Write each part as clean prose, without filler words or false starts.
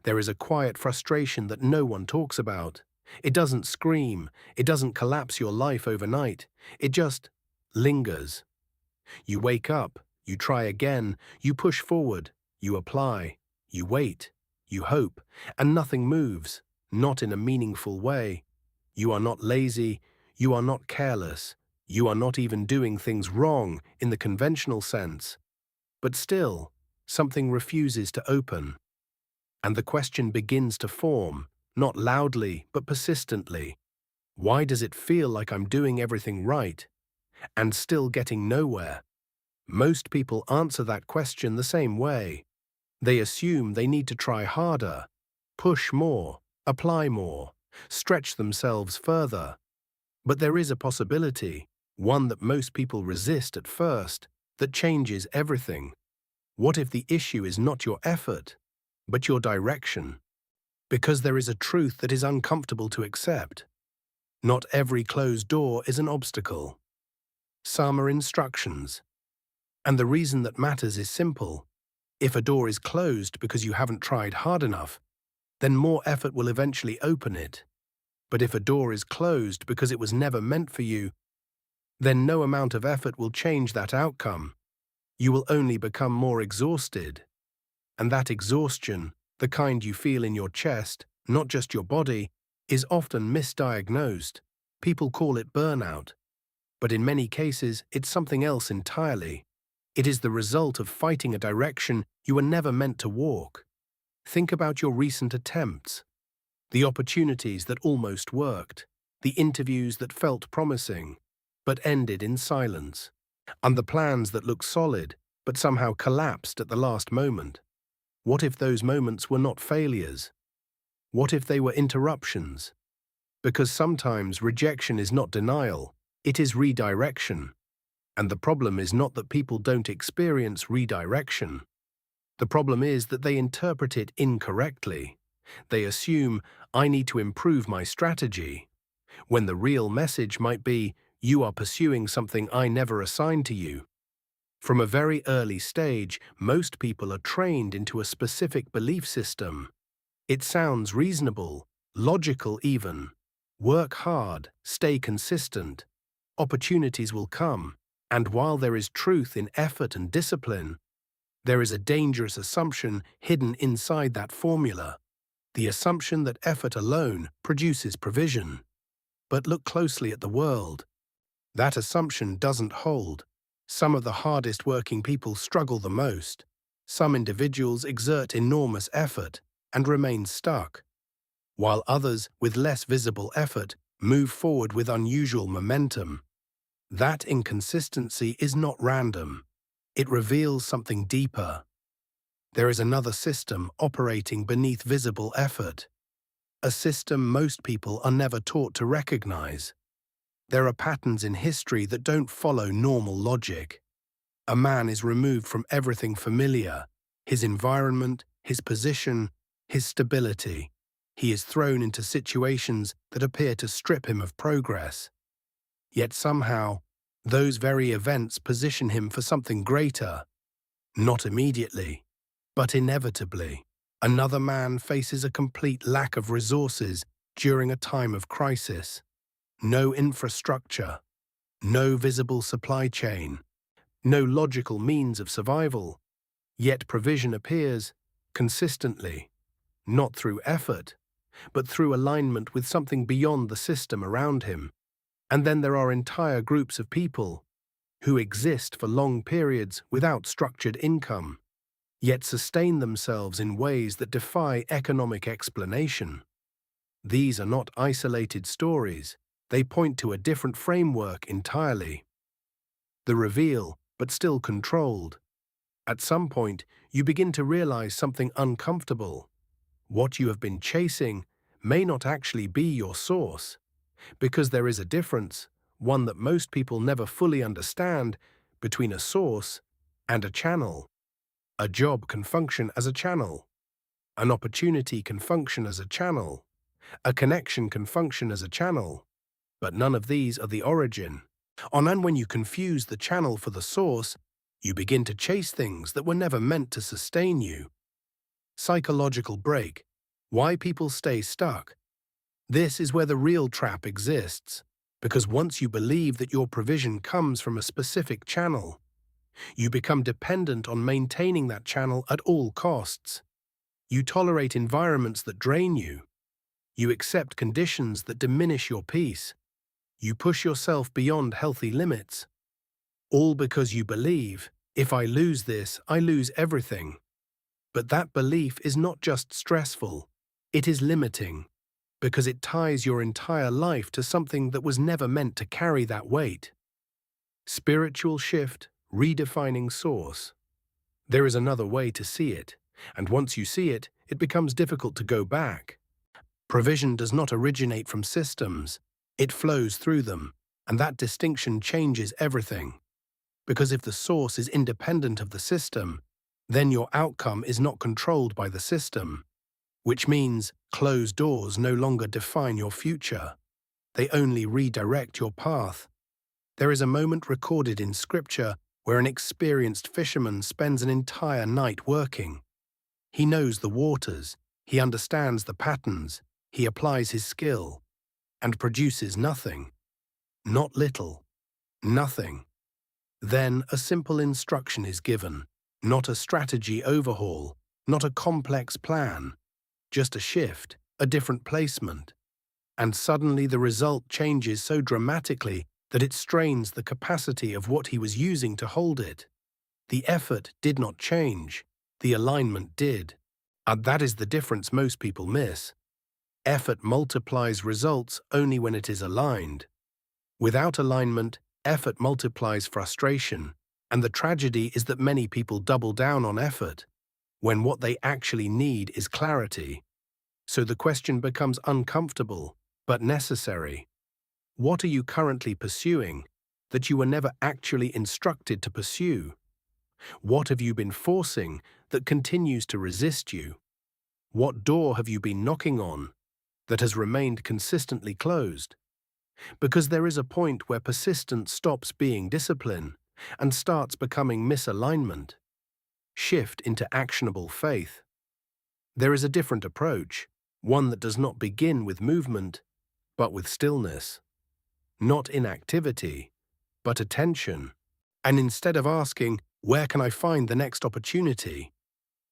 There is a quiet frustration that no one talks about. It doesn't scream, it doesn't collapse your life overnight, it just lingers. You wake up, you try again, you push forward, you apply, you wait, you hope, and nothing moves, not in a meaningful way. You are not lazy, you are not careless, you are not even doing things wrong in the conventional sense. But still, something refuses to open. And the question begins to form, not loudly but persistently. Why does it feel like I'm doing everything right and still getting nowhere? Most people answer that question the same way. They assume they need to try harder, push more, apply more, stretch themselves further. But there is a possibility, one that most people resist at first, that changes everything. What if the issue is not your effort, but your direction? Because there is a truth that is uncomfortable to accept. Not every closed door is an obstacle. Some are instructions. And the reason that matters is simple. If a door is closed because you haven't tried hard enough, then more effort will eventually open it. But if a door is closed because it was never meant for you, then no amount of effort will change that outcome. You will only become more exhausted. And that exhaustion, the kind you feel in your chest, not just your body, is often misdiagnosed. People call it burnout. But in many cases, it's something else entirely. It is the result of fighting a direction you were never meant to walk. Think about your recent attempts. The opportunities that almost worked. The interviews that felt promising, but ended in silence. And the plans that looked solid, but somehow collapsed at the last moment. What if those moments were not failures? What if they were interruptions? Because sometimes rejection is not denial, it is redirection. And the problem is not that people don't experience redirection. The problem is that they interpret it incorrectly. They assume, I need to improve my strategy, when the real message might be, you are pursuing something I never assigned to you. From a very early stage, most people are trained into a specific belief system. It sounds reasonable, logical even. Work hard, stay consistent. Opportunities will come. And while there is truth in effort and discipline, there is a dangerous assumption hidden inside that formula. The assumption that effort alone produces provision. But look closely at the world. That assumption doesn't hold. Some of the hardest working people struggle the most. Some individuals exert enormous effort and remain stuck, while others, with less visible effort, move forward with unusual momentum. That inconsistency is not random. It reveals something deeper. There is another system operating beneath visible effort. A system most people are never taught to recognize. There are patterns in history that don't follow normal logic. A man is removed from everything familiar, his environment, his position, his stability. He is thrown into situations that appear to strip him of progress. Yet somehow, those very events position him for something greater. Not immediately, but inevitably. Another man faces a complete lack of resources during a time of crisis. No infrastructure, no visible supply chain, no logical means of survival. Yet provision appears consistently, not through effort, but through alignment with something beyond the system around him. And then there are entire groups of people who exist for long periods without structured income, yet sustain themselves in ways that defy economic explanation. These are not isolated stories. They point to a different framework entirely. The reveal, but still controlled. At some point, you begin to realize something uncomfortable. What you have been chasing may not actually be your source, because there is a difference, one that most people never fully understand, between a source and a channel. A job can function as a channel. An opportunity can function as a channel. A connection can function as a channel. But none of these are the origin. And when you confuse the channel for the source, you begin to chase things that were never meant to sustain you. Psychological break. Why people stay stuck. This is where the real trap exists, because once you believe that your provision comes from a specific channel, you become dependent on maintaining that channel at all costs. You tolerate environments that drain you. You accept conditions that diminish your peace. You push yourself beyond healthy limits. All because you believe, if I lose this, I lose everything. But that belief is not just stressful, it is limiting, because it ties your entire life to something that was never meant to carry that weight. Spiritual shift, redefining source. There is another way to see it, and once you see it, it becomes difficult to go back. Provision does not originate from systems, it flows through them, and that distinction changes everything. Because if the source is independent of the system, then your outcome is not controlled by the system, which means closed doors no longer define your future. They only redirect your path. There is a moment recorded in Scripture where an experienced fisherman spends an entire night working. He knows the waters, he understands the patterns, he applies his skill, and produces nothing. Not little. Nothing. Then a simple instruction is given, not a strategy overhaul, not a complex plan, just a shift, a different placement. And suddenly the result changes so dramatically that it strains the capacity of what he was using to hold it. The effort did not change, the alignment did. And that is the difference most people miss. Effort multiplies results only when it is aligned. Without alignment, effort multiplies frustration, and the tragedy is that many people double down on effort, when what they actually need is clarity. So the question becomes uncomfortable, but necessary. What are you currently pursuing that you were never actually instructed to pursue? What have you been forcing that continues to resist you? What door have you been knocking on that has remained consistently closed? Because there is a point where persistence stops being discipline and starts becoming misalignment. Shift into actionable faith. There is a different approach, one that does not begin with movement, but with stillness. Not inactivity, but attention. And instead of asking, where can I find the next opportunity?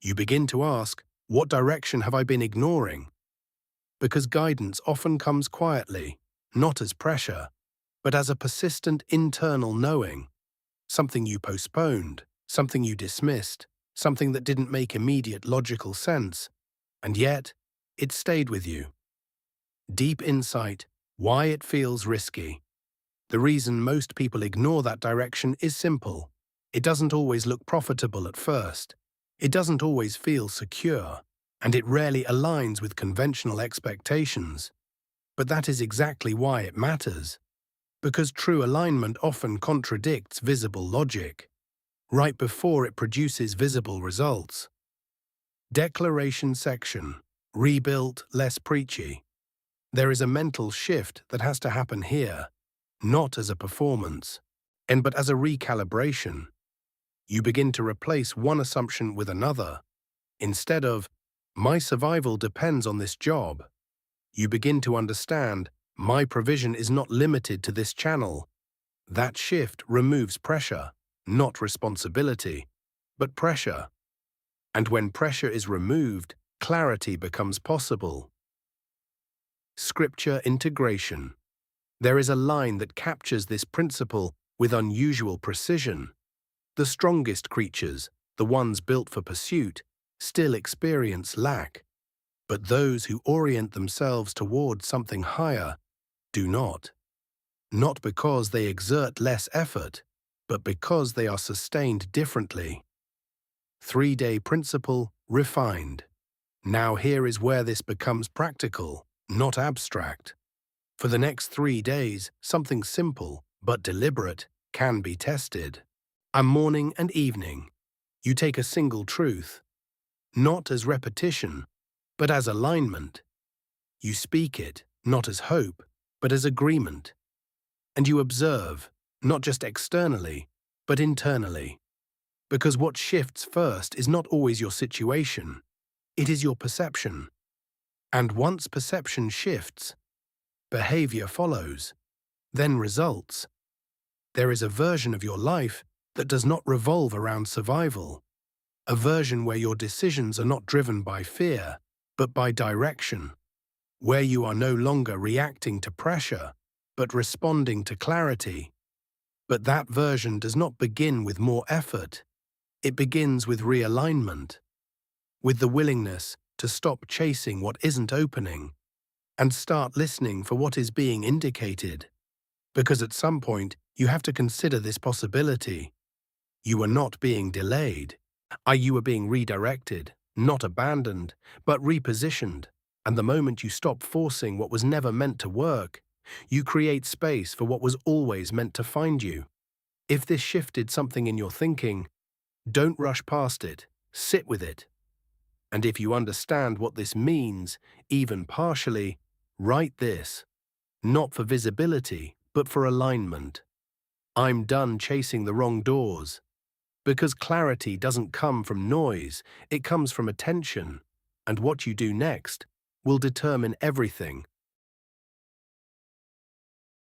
You begin to ask, what direction have I been ignoring? Because guidance often comes quietly, not as pressure, but as a persistent internal knowing. Something you postponed, something you dismissed, something that didn't make immediate logical sense, and yet, it stayed with you. Deep insight, why it feels risky. The reason most people ignore that direction is simple. It doesn't always look profitable at first. It doesn't always feel secure, and it rarely aligns with conventional expectations. But that is exactly why it matters. Because true alignment often contradicts visible logic, right before it produces visible results. Declaration section. Rebuilt, less preachy. There is a mental shift that has to happen here, not as a performance, but as a recalibration. You begin to replace one assumption with another. Instead of, my survival depends on this job, you begin to understand, my provision is not limited to this channel. That shift removes pressure, not responsibility, but pressure. And when pressure is removed, clarity becomes possible. Scripture integration. There is a line that captures this principle with unusual precision. The strongest creatures, the ones built for pursuit, still experience lack. But those who orient themselves toward something higher do not. Not because they exert less effort, but because they are sustained differently. 3-day principle, refined. Now here is where this becomes practical, not abstract. For the next 3 days, something simple, but deliberate, can be tested. A morning and evening. You take a single truth, not as repetition, but as alignment. You speak it, not as hope, but as agreement. And you observe, not just externally, but internally. Because what shifts first is not always your situation, it is your perception. And once perception shifts, behavior follows, then results. There is a version of your life that does not revolve around survival, a version where your decisions are not driven by fear, but by direction, where you are no longer reacting to pressure, but responding to clarity. But that version does not begin with more effort. It begins with realignment, with the willingness to stop chasing what isn't opening and start listening for what is being indicated. Because at some point, you have to consider this possibility. You are not being delayed. You are being redirected, not abandoned, but repositioned. And the moment you stop forcing what was never meant to work, you create space for what was always meant to find you. If this shifted something in your thinking, don't rush past it. Sit with it. And if you understand what this means, even partially, write this. Not for visibility, but for alignment. I'm done chasing the wrong doors. Because clarity doesn't come from noise, it comes from attention. And what you do next will determine everything.